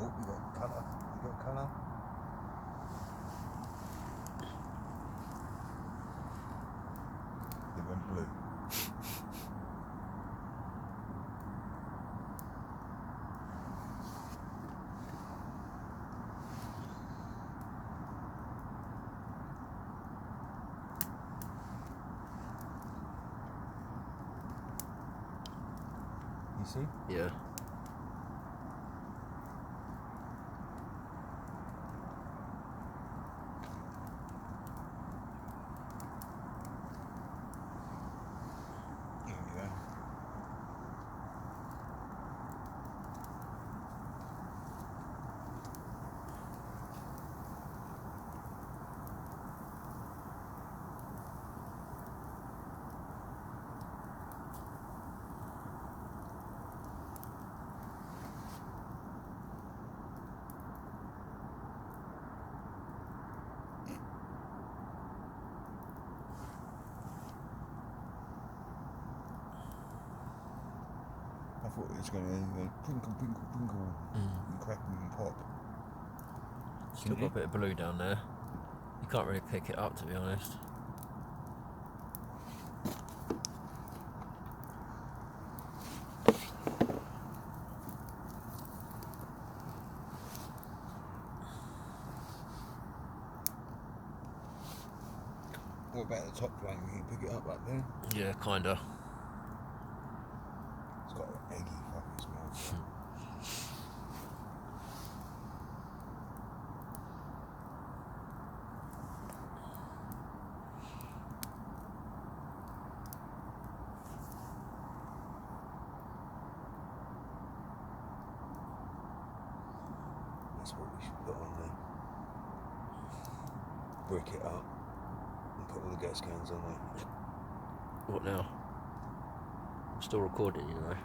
Oh, you got colour. You got colour. It went blue. You see? Yeah. There we go. I thought it was going to twinkle, twinkle, twinkle, and crackle and pop. Still got a bit of blue down there. You can't really pick it up, to be honest. What about the top flame? You can pick it up there? Yeah, kinda. It's got an eggy fucking smell. That's what we should put on there. Brick it up and put all the gas cans on there. What now? I'm still recording, you know.